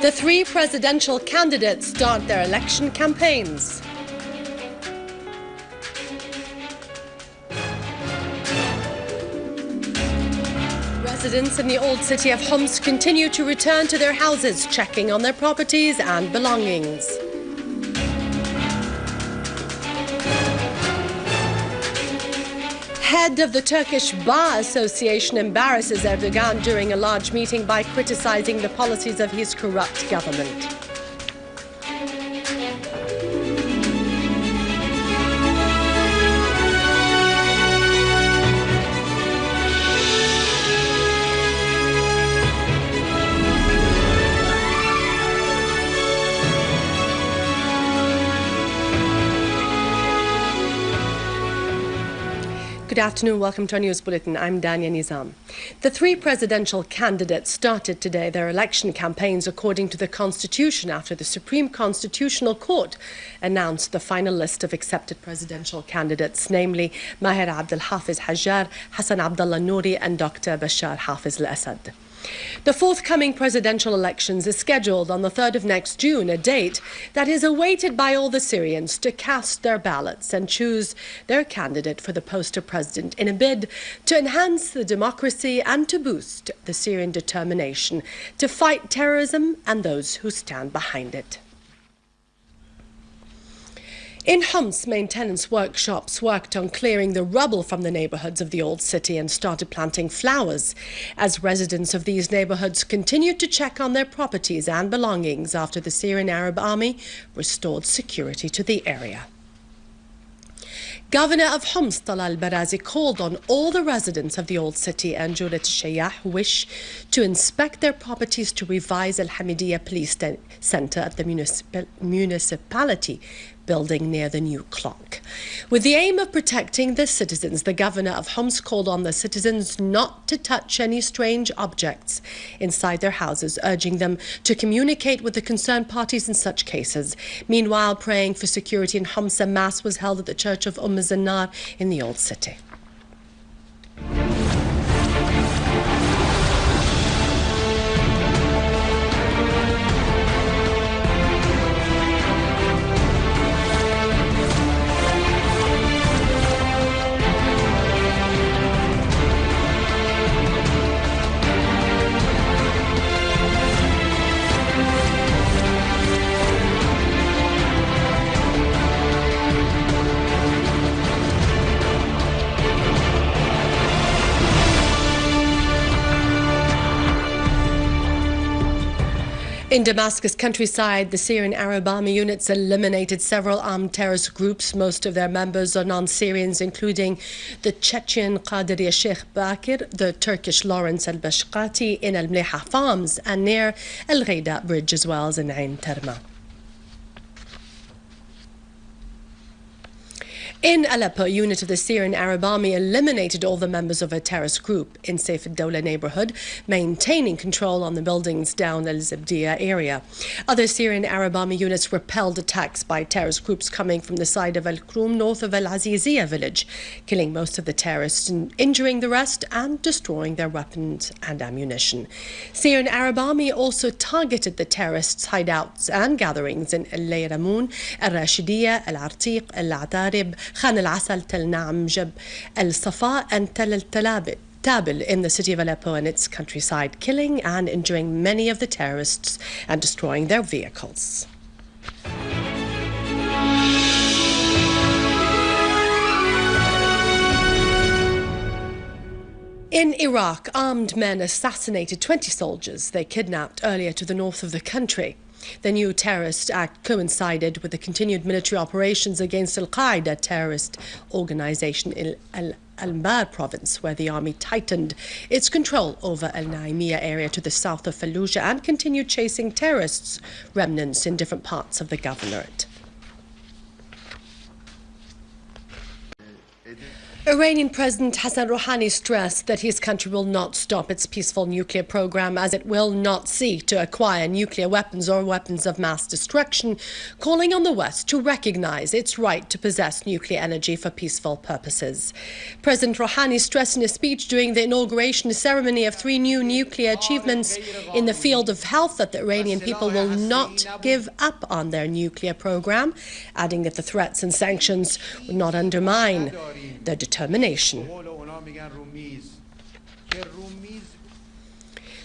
The three presidential candidates start their election campaigns. Residents in the old city of Homs continue to return to their houses, checking on their properties and belongings. Head of the Turkish Bar Association embarrasses Erdogan during a large meeting by criticizing the policies of his corrupt government. Good afternoon, welcome to our news bulletin. I'm Dania Nizam. The three presidential candidates started today their election campaigns according to the Constitution after the Supreme Constitutional Court announced the final list of accepted presidential candidates, namely Maher Abdel Hafiz Hajjar, Hassan Abdullah Nouri and Dr. Bashar Hafiz al-Assad. The forthcoming presidential elections is scheduled on the 3rd of next June, a date that is awaited by all the Syrians to cast their ballots and choose their candidate for the post of president in a bid to enhance the democracy and to boost the Syrian determination to fight terrorism and those who stand behind it. In Homs, maintenance workshops worked on clearing the rubble from the neighborhoods of the old city and started planting flowers as residents of these neighborhoods continued to check on their properties and belongings after the Syrian Arab Army restored security to the area. Governor of Homs, Talal Barazi, called on all the residents of the old city and Jurat al-Shayyah who wish to inspect their properties to revise Al-Hamidiyya Police Center at the municipality building near the new clock. With the aim of protecting the citizens, the governor of Homs called on the citizens not to touch any strange objects inside their houses, urging them to communicate with the concerned parties in such cases. Meanwhile, praying for security in Homs, a mass was held at the church of Zanar in the old city. In Damascus countryside, the Syrian Arab Army units eliminated several armed terrorist groups. Most of their members are non-Syrians, including the Chechen Qadiriya Sheikh Bakir, the Turkish Lawrence al-Bashqati in al-Mleha farms and near al-Ghaida bridge, as well as in Ain Terma. In Aleppo, a unit of the Syrian Arab Army eliminated all the members of a terrorist group in Saif al-Dawla neighborhood, maintaining control on the buildings down al-Zabdiya area. Other Syrian Arab Army units repelled attacks by terrorist groups coming from the side of Al-Krum, north of Al-Aziziyya village, killing most of the terrorists and injuring the rest and destroying their weapons and ammunition. Syrian Arab Army also targeted the terrorists' hideouts and gatherings in Al-Layramoun, Al-Rashidiyya, Al-Artiq, Al-Atarib, Khan al-Asal, Tel Naam, Jab al-Safa and Tel al-Tabil in the city of Aleppo and its countryside, killing and injuring many of the terrorists and destroying their vehicles. In Iraq, armed men assassinated 20 soldiers they kidnapped earlier to the north of the country. The new terrorist act coincided with the continued military operations against al-Qaeda terrorist organization in Al-Anbar province, where the army tightened its control over Al-Naimiyya area to the south of Fallujah and continued chasing terrorists' remnants in different parts of the governorate. Iranian President Hassan Rouhani stressed that his country will not stop its peaceful nuclear program, as it will not seek to acquire nuclear weapons or weapons of mass destruction, calling on the West to recognize its right to possess nuclear energy for peaceful purposes. President Rouhani stressed in a speech during the inauguration ceremony of 3 new nuclear achievements in the field of health that the Iranian people will not give up on their nuclear program, adding that the threats and sanctions would not undermine their determination.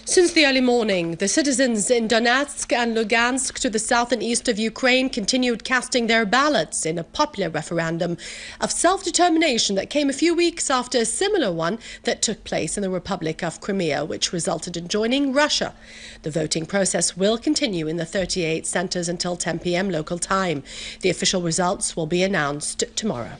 Since the early morning, the citizens in Donetsk and Lugansk to the south and east of Ukraine continued casting their ballots in a popular referendum of self-determination that came a few weeks after a similar one that took place in the Republic of Crimea, which resulted in joining Russia. The voting process will continue in the 38 centers until 10 p.m. local time. The official results will be announced tomorrow.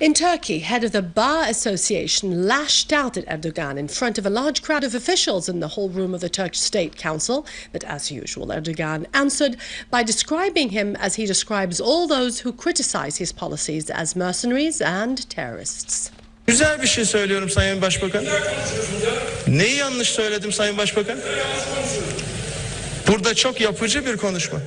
In Turkey, head of the Bar Association lashed out at Erdogan in front of a large crowd of officials in the hall room of the Turkish State Council. But as usual, Erdogan answered by describing him as he describes all those who criticize his policies as mercenaries and terrorists. Güzel bir şey söylüyorum Sayın Başbakan. Neyi yanlış söyledim Sayın Başbakan? Burada çok yapıcı bir konuşma.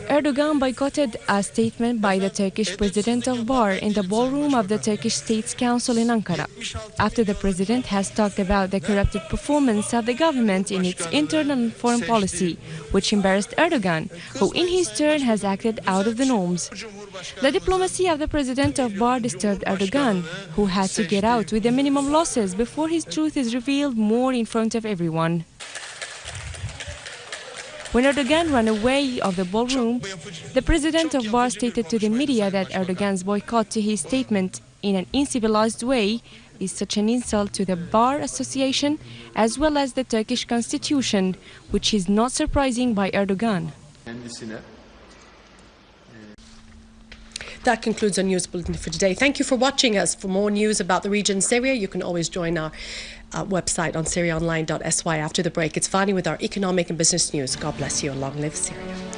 Erdogan boycotted a statement by the Turkish president of Bar in the ballroom of the Turkish State Council in Ankara, after the president has talked about the corrupted performance of the government in its internal and foreign policy, which embarrassed Erdogan, who in his turn has acted out of the norms. The diplomacy of the president of Bar disturbed Erdogan, who had to get out with the minimum losses before his truth is revealed more in front of everyone. When Erdogan ran away of the ballroom, the president of Bar stated to the media that Erdogan's boycott to his statement in an uncivilized way is such an insult to the Bar Association as well as the Turkish constitution, which is not surprising by Erdogan. That concludes our news bulletin for today. Thank you for watching us. For more news about the region Syria, you can always join our website on syriaonline.sy after the break. It's Fani with our economic and business news. God bless you and long live Syria.